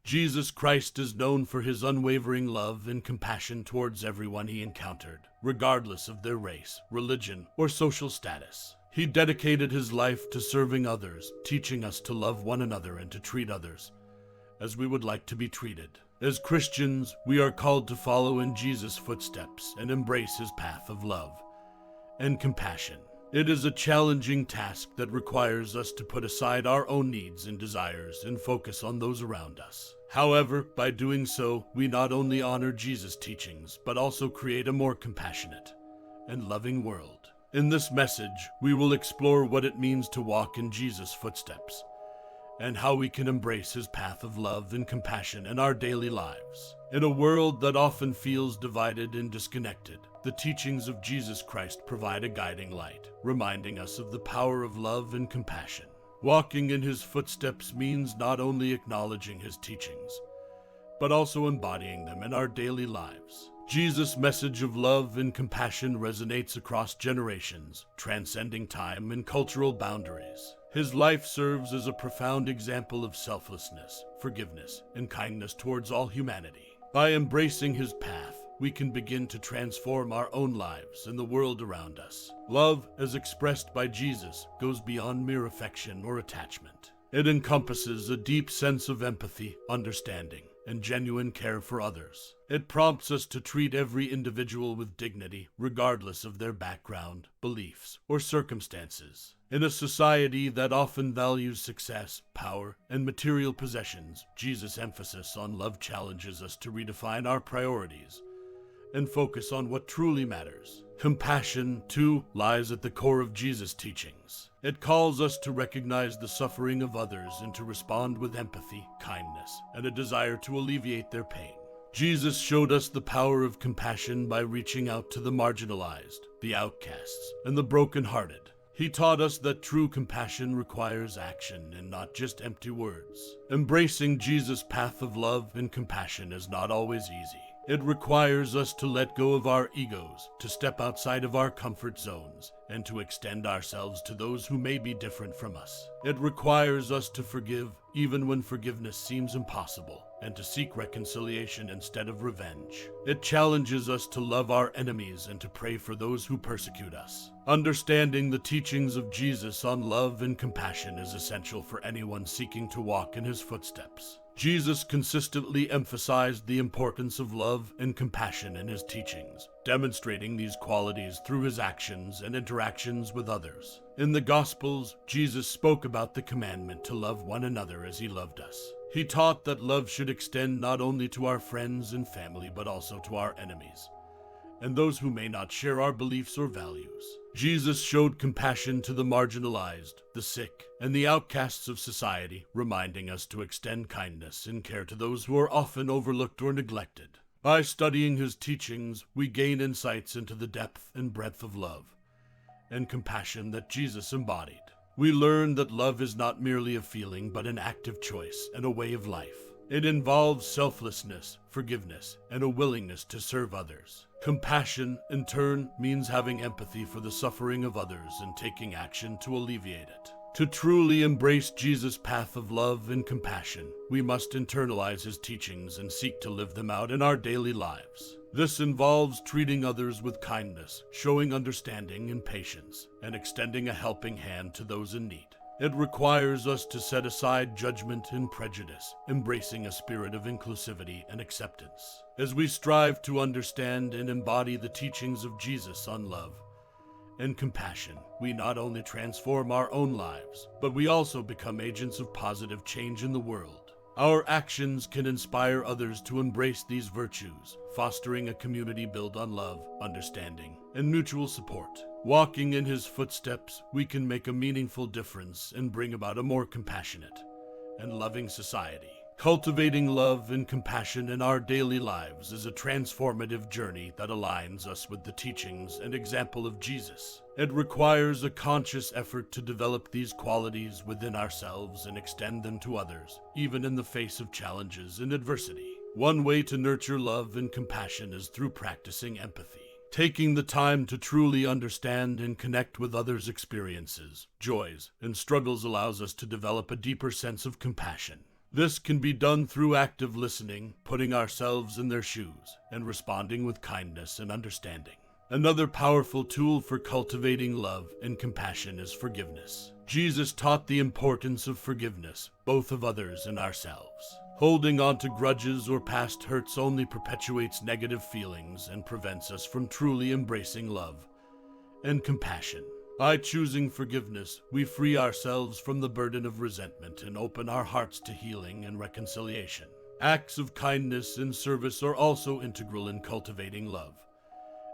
Jesus Christ is known for his unwavering love and compassion towards everyone he encountered, regardless of their race, religion, or social status. He dedicated his life to serving others, teaching us to love one another and to treat others as we would like to be treated. As Christians, we are called to follow in Jesus' footsteps and embrace his path of love and compassion. It is a challenging task that requires us to put aside our own needs and desires and focus on those around us. However, by doing so, we not only honor Jesus' teachings, but also create a more compassionate and loving world. In this message, we will explore what it means to walk in Jesus' footsteps and how we can embrace his path of love and compassion in our daily lives. In a world that often feels divided and disconnected, the teachings of Jesus Christ provide a guiding light, reminding us of the power of love and compassion. Walking in his footsteps means not only acknowledging his teachings, but also embodying them in our daily lives. Jesus' message of love and compassion resonates across generations, transcending time and cultural boundaries. His life serves as a profound example of selflessness, forgiveness, and kindness towards all humanity. By embracing his path, we can begin to transform our own lives and the world around us. Love, as expressed by Jesus, goes beyond mere affection or attachment. It encompasses a deep sense of empathy, understanding, and genuine care for others. It prompts us to treat every individual with dignity, regardless of their background, beliefs, or circumstances. In a society that often values success, power, and material possessions, Jesus' emphasis on love challenges us to redefine our priorities and focus on what truly matters. Compassion, too, lies at the core of Jesus' teachings. It calls us to recognize the suffering of others and to respond with empathy, kindness, and a desire to alleviate their pain. Jesus showed us the power of compassion by reaching out to the marginalized, the outcasts, and the brokenhearted. He taught us that true compassion requires action and not just empty words. Embracing Jesus' path of love and compassion is not always easy. It requires us to let go of our egos, to step outside of our comfort zones, and to extend ourselves to those who may be different from us. It requires us to forgive, even when forgiveness seems impossible, and to seek reconciliation instead of revenge. It challenges us to love our enemies and to pray for those who persecute us. Understanding the teachings of Jesus on love and compassion is essential for anyone seeking to walk in his footsteps. Jesus consistently emphasized the importance of love and compassion in his teachings, demonstrating these qualities through his actions and interactions with others. In the Gospels, Jesus spoke about the commandment to love one another as he loved us. He taught that love should extend not only to our friends and family, but also to our enemies and those who may not share our beliefs or values. Jesus showed compassion to the marginalized, the sick, and the outcasts of society, reminding us to extend kindness and care to those who are often overlooked or neglected. By studying his teachings, we gain insights into the depth and breadth of love and compassion that Jesus embodied. We learn that love is not merely a feeling, but an active choice and a way of life. It involves selflessness, forgiveness, and a willingness to serve others. Compassion, in turn, means having empathy for the suffering of others and taking action to alleviate it. To truly embrace Jesus' path of love and compassion, we must internalize his teachings and seek to live them out in our daily lives. This involves treating others with kindness, showing understanding and patience, and extending a helping hand to those in need. It requires us to set aside judgment and prejudice, embracing a spirit of inclusivity and acceptance. As we strive to understand and embody the teachings of Jesus on love and compassion, we not only transform our own lives, but we also become agents of positive change in the world. Our actions can inspire others to embrace these virtues, fostering a community built on love, understanding, and mutual support. Walking in his footsteps, we can make a meaningful difference and bring about a more compassionate and loving society. Cultivating love and compassion in our daily lives is a transformative journey that aligns us with the teachings and example of Jesus. It requires a conscious effort to develop these qualities within ourselves and extend them to others, even in the face of challenges and adversity. One way to nurture love and compassion is through practicing empathy. Taking the time to truly understand and connect with others' experiences, joys, and struggles allows us to develop a deeper sense of compassion. This can be done through active listening, putting ourselves in their shoes, and responding with kindness and understanding. Another powerful tool for cultivating love and compassion is forgiveness. Jesus taught the importance of forgiveness, both of others and ourselves. Holding on to grudges or past hurts only perpetuates negative feelings and prevents us from truly embracing love and compassion. By choosing forgiveness, we free ourselves from the burden of resentment and open our hearts to healing and reconciliation. Acts of kindness and service are also integral in cultivating love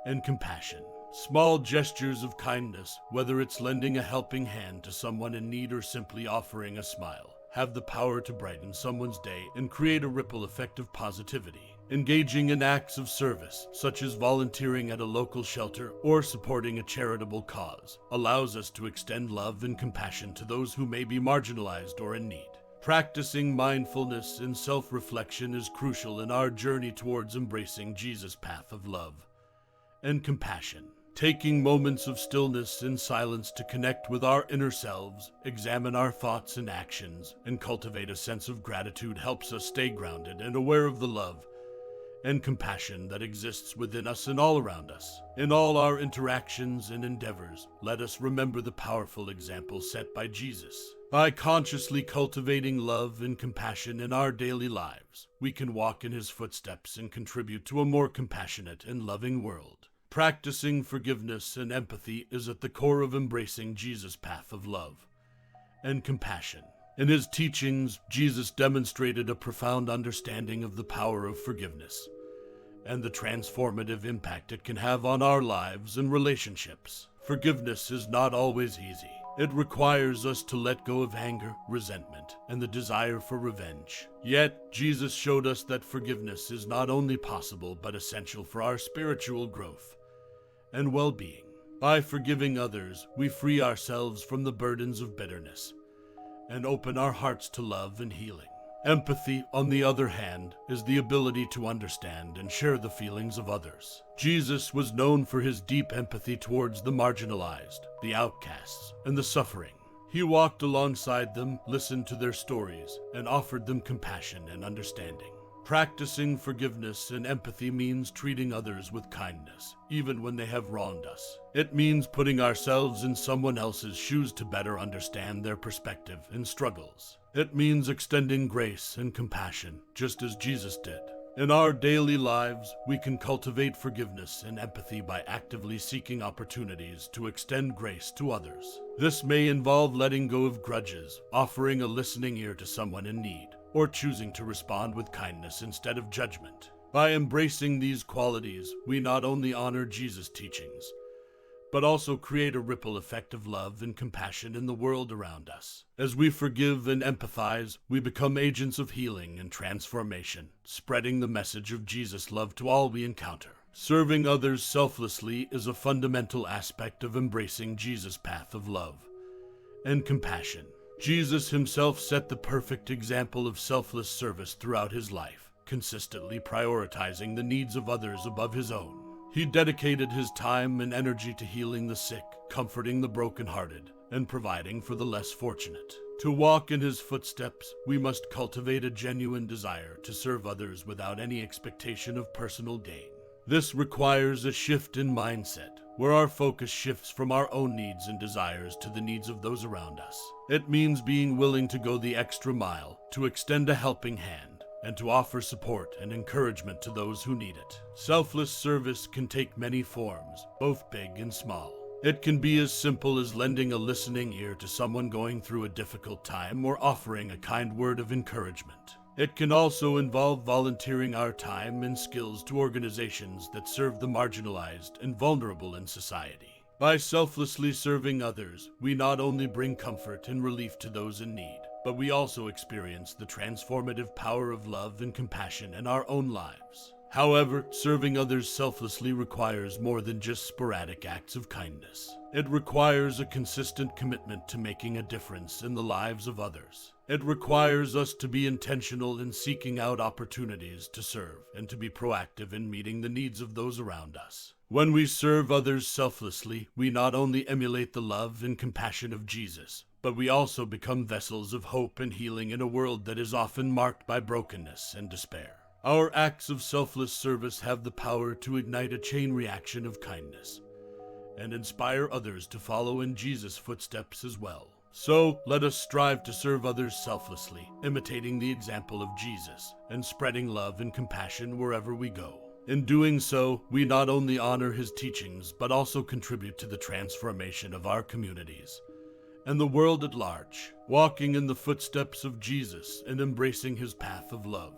and compassion. Small gestures of kindness, whether it's lending a helping hand to someone in need or simply offering a smile, have the power to brighten someone's day and create a ripple effect of positivity. Engaging in acts of service, such as volunteering at a local shelter or supporting a charitable cause, allows us to extend love and compassion to those who may be marginalized or in need. Practicing mindfulness and self-reflection is crucial in our journey towards embracing Jesus' path of love and compassion. Taking moments of stillness and silence to connect with our inner selves, examine our thoughts and actions, and cultivate a sense of gratitude helps us stay grounded and aware of the love and compassion that exists within us and all around us. In all our interactions and endeavors, let us remember the powerful example set by Jesus. By consciously cultivating love and compassion in our daily lives, we can walk in his footsteps and contribute to a more compassionate and loving world. Practicing forgiveness and empathy is at the core of embracing Jesus' path of love and compassion. In his teachings, Jesus demonstrated a profound understanding of the power of forgiveness and the transformative impact it can have on our lives and relationships. Forgiveness is not always easy. It requires us to let go of anger, resentment, and the desire for revenge. Yet, Jesus showed us that forgiveness is not only possible but essential for our spiritual growth and well-being. By forgiving others, we free ourselves from the burdens of bitterness and open our hearts to love and healing. Empathy, on the other hand, is the ability to understand and share the feelings of others. Jesus was known for his deep empathy towards the marginalized, the outcasts, and the suffering. He walked alongside them, listened to their stories, and offered them compassion and understanding. Practicing forgiveness and empathy means treating others with kindness, even when they have wronged us. It means putting ourselves in someone else's shoes to better understand their perspective and struggles. It means extending grace and compassion, just as Jesus did. In our daily lives, we can cultivate forgiveness and empathy by actively seeking opportunities to extend grace to others. This may involve letting go of grudges, offering a listening ear to someone in need, or choosing to respond with kindness instead of judgment. By embracing these qualities, we not only honor Jesus' teachings, but also create a ripple effect of love and compassion in the world around us. As we forgive and empathize, we become agents of healing and transformation, spreading the message of Jesus' love to all we encounter. Serving others selflessly is a fundamental aspect of embracing Jesus' path of love and compassion. Jesus himself set the perfect example of selfless service throughout his life, consistently prioritizing the needs of others above his own. He dedicated his time and energy to healing the sick, comforting the brokenhearted, and providing for the less fortunate. To walk in his footsteps, we must cultivate a genuine desire to serve others without any expectation of personal gain. This requires a shift in mindset, where our focus shifts from our own needs and desires to the needs of those around us. It means being willing to go the extra mile, to extend a helping hand, and to offer support and encouragement to those who need it. Selfless service can take many forms, both big and small. It can be as simple as lending a listening ear to someone going through a difficult time or offering a kind word of encouragement. It can also involve volunteering our time and skills to organizations that serve the marginalized and vulnerable in society. By selflessly serving others, we not only bring comfort and relief to those in need, but we also experience the transformative power of love and compassion in our own lives. However, serving others selflessly requires more than just sporadic acts of kindness. It requires a consistent commitment to making a difference in the lives of others. It requires us to be intentional in seeking out opportunities to serve and to be proactive in meeting the needs of those around us. When we serve others selflessly, we not only emulate the love and compassion of Jesus, but we also become vessels of hope and healing in a world that is often marked by brokenness and despair. Our acts of selfless service have the power to ignite a chain reaction of kindness and inspire others to follow in Jesus' footsteps as well. So, let us strive to serve others selflessly, imitating the example of Jesus and spreading love and compassion wherever we go. In doing so, we not only honor his teachings, but also contribute to the transformation of our communities and the world at large, walking in the footsteps of Jesus and embracing his path of love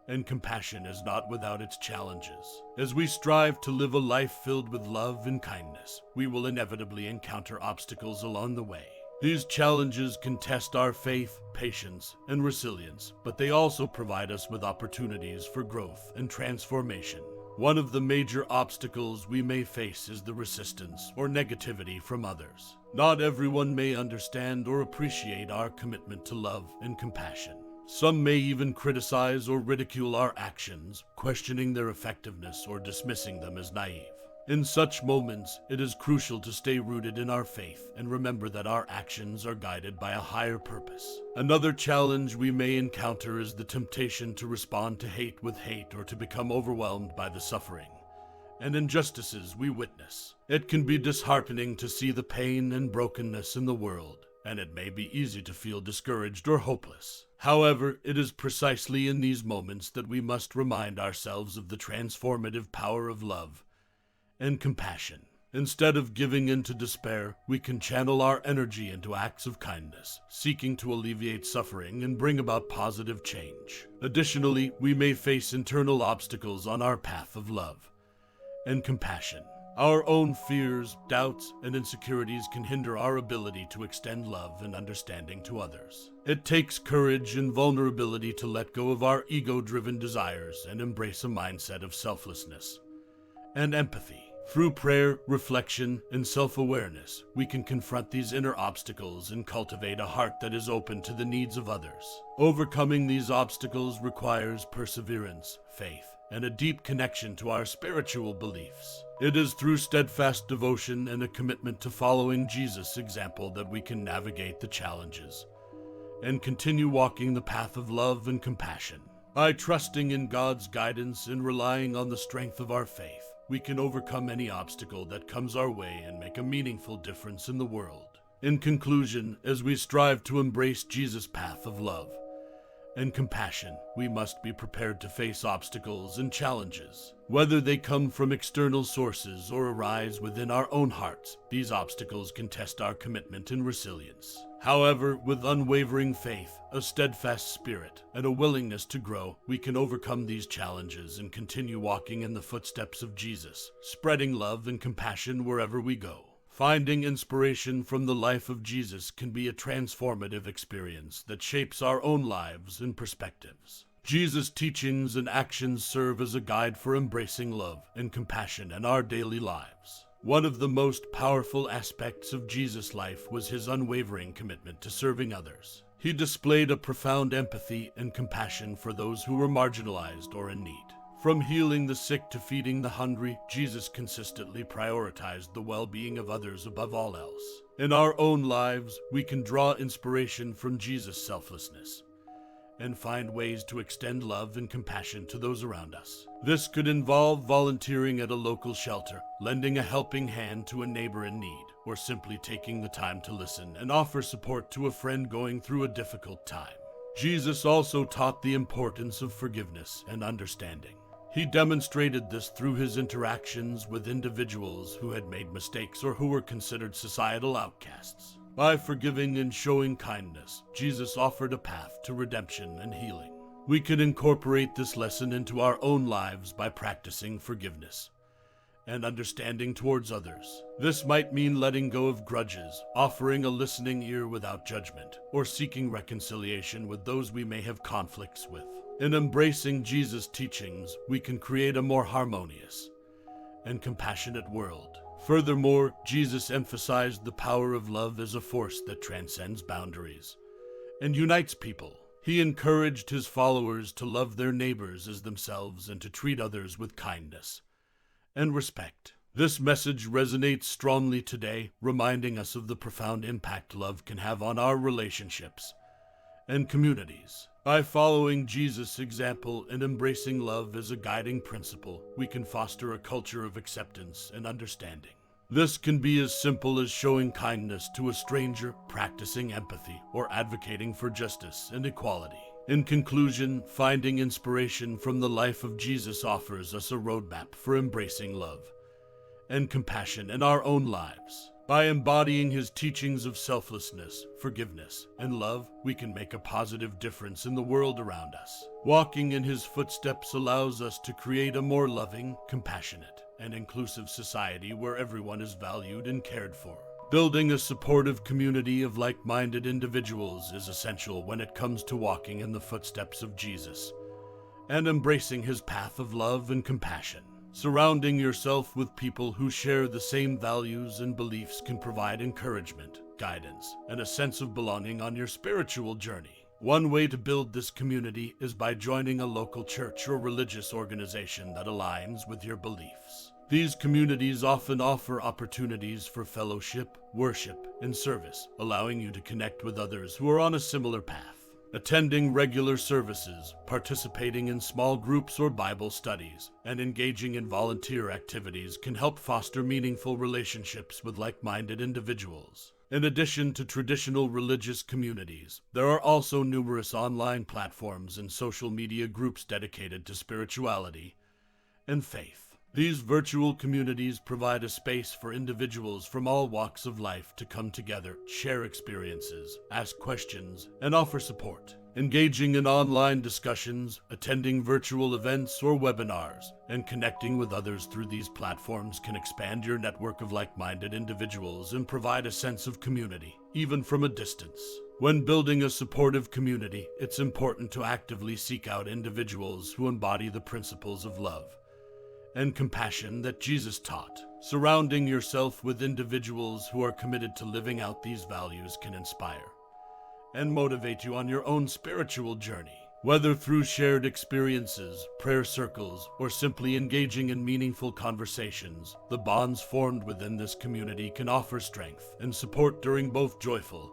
and compassion is not without its challenges. As we strive to live a life filled with love and kindness, we will inevitably encounter obstacles along the way. These challenges can test our faith, patience, and resilience, but they also provide us with opportunities for growth and transformation. One of the major obstacles we may face is the resistance or negativity from others. Not everyone may understand or appreciate our commitment to love and compassion. Some may even criticize or ridicule our actions, questioning their effectiveness or dismissing them as naive. In such moments, it is crucial to stay rooted in our faith and remember that our actions are guided by a higher purpose. Another challenge we may encounter is the temptation to respond to hate with hate or to become overwhelmed by the suffering and injustices we witness. It can be disheartening to see the pain and brokenness in the world, and it may be easy to feel discouraged or hopeless. However, it is precisely in these moments that we must remind ourselves of the transformative power of love and compassion. Instead of giving in to despair, we can channel our energy into acts of kindness, seeking to alleviate suffering and bring about positive change. Additionally, we may face internal obstacles on our path of love and compassion. Our own fears, doubts, and insecurities can hinder our ability to extend love and understanding to others. It takes courage and vulnerability to let go of our ego-driven desires and embrace a mindset of selflessness and empathy. Through prayer, reflection, and self-awareness, we can confront these inner obstacles and cultivate a heart that is open to the needs of others. Overcoming these obstacles requires perseverance, faith, and a deep connection to our spiritual beliefs. It is through steadfast devotion and a commitment to following Jesus' example that we can navigate the challenges and continue walking the path of love and compassion. By trusting in God's guidance and relying on the strength of our faith, we can overcome any obstacle that comes our way and make a meaningful difference in the world. In conclusion, as we strive to embrace Jesus' path of love and compassion, we must be prepared to face obstacles and challenges. Whether they come from external sources or arise within our own hearts, these obstacles can test our commitment and resilience. However, with unwavering faith, a steadfast spirit, and a willingness to grow, we can overcome these challenges and continue walking in the footsteps of Jesus, spreading love and compassion wherever we go. Finding inspiration from the life of Jesus can be a transformative experience that shapes our own lives and perspectives. Jesus' teachings and actions serve as a guide for embracing love and compassion in our daily lives. One of the most powerful aspects of Jesus' life was his unwavering commitment to serving others. He displayed a profound empathy and compassion for those who were marginalized or in need. From healing the sick to feeding the hungry, Jesus consistently prioritized the well-being of others above all else. In our own lives, we can draw inspiration from Jesus' selflessness and find ways to extend love and compassion to those around us. This could involve volunteering at a local shelter, lending a helping hand to a neighbor in need, or simply taking the time to listen and offer support to a friend going through a difficult time. Jesus also taught the importance of forgiveness and understanding. He demonstrated this through his interactions with individuals who had made mistakes or who were considered societal outcasts. By forgiving and showing kindness, Jesus offered a path to redemption and healing. We can incorporate this lesson into our own lives by practicing forgiveness and understanding towards others. This might mean letting go of grudges, offering a listening ear without judgment, or seeking reconciliation with those we may have conflicts with. In embracing Jesus' teachings, we can create a more harmonious and compassionate world. Furthermore, Jesus emphasized the power of love as a force that transcends boundaries and unites people. He encouraged his followers to love their neighbors as themselves and to treat others with kindness and respect. This message resonates strongly today, reminding us of the profound impact love can have on our relationships and communities. By following Jesus' example and embracing love as a guiding principle, we can foster a culture of acceptance and understanding. This can be as simple as showing kindness to a stranger, practicing empathy, or advocating for justice and equality. In conclusion, finding inspiration from the life of Jesus offers us a roadmap for embracing love and compassion in our own lives. By embodying his teachings of selflessness, forgiveness, and love, we can make a positive difference in the world around us. Walking in his footsteps allows us to create a more loving, compassionate, and inclusive society where everyone is valued and cared for. Building a supportive community of like-minded individuals is essential when it comes to walking in the footsteps of Jesus and embracing his path of love and compassion. Surrounding yourself with people who share the same values and beliefs can provide encouragement, guidance, and a sense of belonging on your spiritual journey. One way to build this community is by joining a local church or religious organization that aligns with your beliefs. These communities often offer opportunities for fellowship, worship, and service, allowing you to connect with others who are on a similar path. Attending regular services, participating in small groups or Bible studies, and engaging in volunteer activities can help foster meaningful relationships with like-minded individuals. In addition to traditional religious communities, there are also numerous online platforms and social media groups dedicated to spirituality and faith. These virtual communities provide a space for individuals from all walks of life to come together, share experiences, ask questions, and offer support. Engaging in online discussions, attending virtual events or webinars, and connecting with others through these platforms can expand your network of like-minded individuals and provide a sense of community, even from a distance. When building a supportive community, it's important to actively seek out individuals who embody the principles of love and compassion that Jesus taught. Surrounding yourself with individuals who are committed to living out these values can inspire and motivate you on your own spiritual journey. Whether through shared experiences, prayer circles, or simply engaging in meaningful conversations, the bonds formed within this community can offer strength and support during both joyful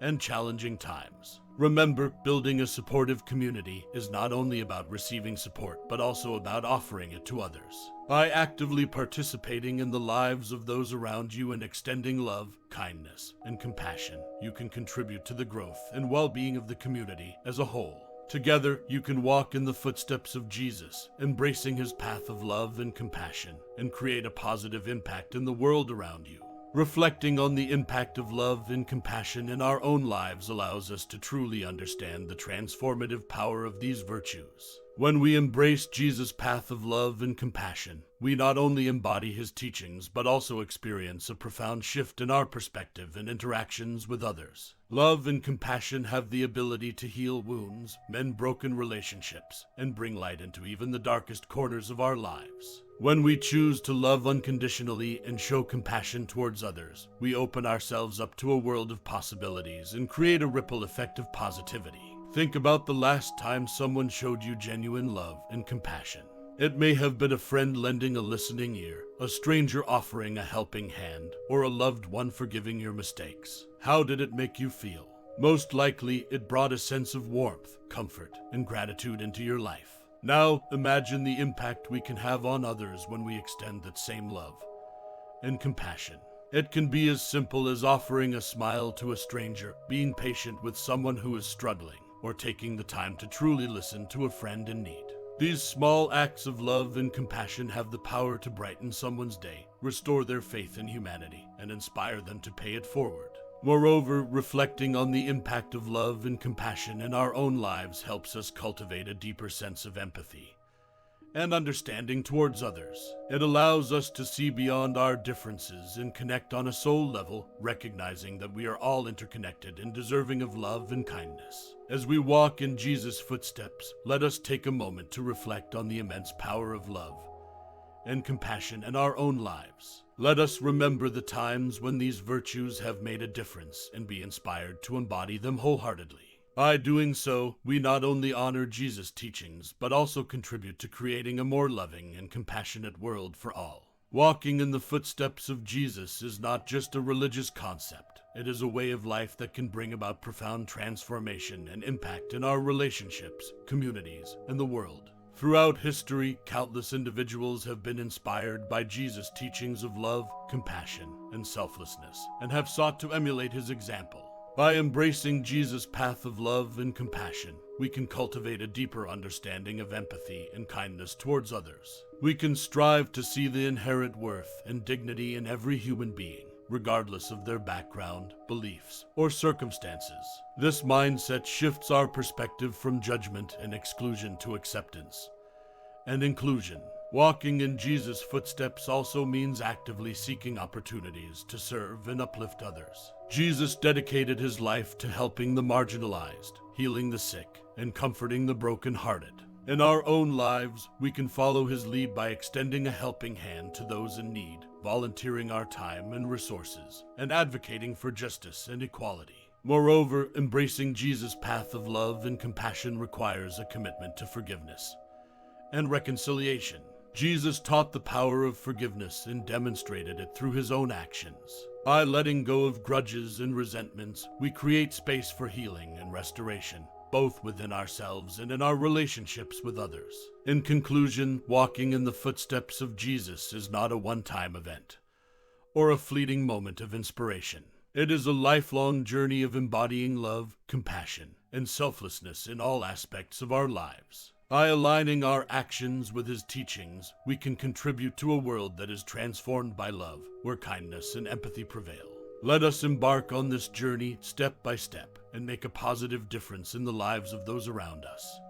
and challenging times. Remember, building a supportive community is not only about receiving support, but also about offering it to others. By actively participating in the lives of those around you and extending love, kindness, and compassion, you can contribute to the growth and well-being of the community as a whole. Together, you can walk in the footsteps of Jesus, embracing his path of love and compassion, and create a positive impact in the world around you. Reflecting on the impact of love and compassion in our own lives allows us to truly understand the transformative power of these virtues. When we embrace Jesus' path of love and compassion, we not only embody his teachings, but also experience a profound shift in our perspective and interactions with others. Love and compassion have the ability to heal wounds, mend broken relationships, and bring light into even the darkest corners of our lives. When we choose to love unconditionally and show compassion towards others, we open ourselves up to a world of possibilities and create a ripple effect of positivity. Think about the last time someone showed you genuine love and compassion. It may have been a friend lending a listening ear, a stranger offering a helping hand, or a loved one forgiving your mistakes. How did it make you feel? Most likely, it brought a sense of warmth, comfort, and gratitude into your life. Now, imagine the impact we can have on others when we extend that same love and compassion. It can be as simple as offering a smile to a stranger, being patient with someone who is struggling, or taking the time to truly listen to a friend in need. These small acts of love and compassion have the power to brighten someone's day, restore their faith in humanity, and inspire them to pay it forward. Moreover, reflecting on the impact of love and compassion in our own lives helps us cultivate a deeper sense of empathy and understanding towards others. It allows us to see beyond our differences and connect on a soul level, recognizing that we are all interconnected and deserving of love and kindness. As we walk in Jesus' footsteps, let us take a moment to reflect on the immense power of love and compassion in our own lives. Let us remember the times when these virtues have made a difference and be inspired to embody them wholeheartedly. By doing so, we not only honor Jesus' teachings, but also contribute to creating a more loving and compassionate world for all. Walking in the footsteps of Jesus is not just a religious concept. It is a way of life that can bring about profound transformation and impact in our relationships, communities, and the world. Throughout history, countless individuals have been inspired by Jesus' teachings of love, compassion, and selflessness, and have sought to emulate his example. By embracing Jesus' path of love and compassion, we can cultivate a deeper understanding of empathy and kindness towards others. We can strive to see the inherent worth and dignity in every human being, regardless of their background, beliefs, or circumstances. This mindset shifts our perspective from judgment and exclusion to acceptance and inclusion. Walking in Jesus' footsteps also means actively seeking opportunities to serve and uplift others. Jesus dedicated his life to helping the marginalized, healing the sick, and comforting the brokenhearted. In our own lives, we can follow his lead by extending a helping hand to those in need, volunteering our time and resources, and advocating for justice and equality. Moreover, embracing Jesus' path of love and compassion requires a commitment to forgiveness and reconciliation. Jesus taught the power of forgiveness and demonstrated it through his own actions. By letting go of grudges and resentments, we create space for healing and restoration, both within ourselves and in our relationships with others. In conclusion, walking in the footsteps of Jesus is not a one-time event or a fleeting moment of inspiration. It is a lifelong journey of embodying love, compassion, and selflessness in all aspects of our lives. By aligning our actions with his teachings, we can contribute to a world that is transformed by love, where kindness and empathy prevail. Let us embark on this journey step by step and make a positive difference in the lives of those around us.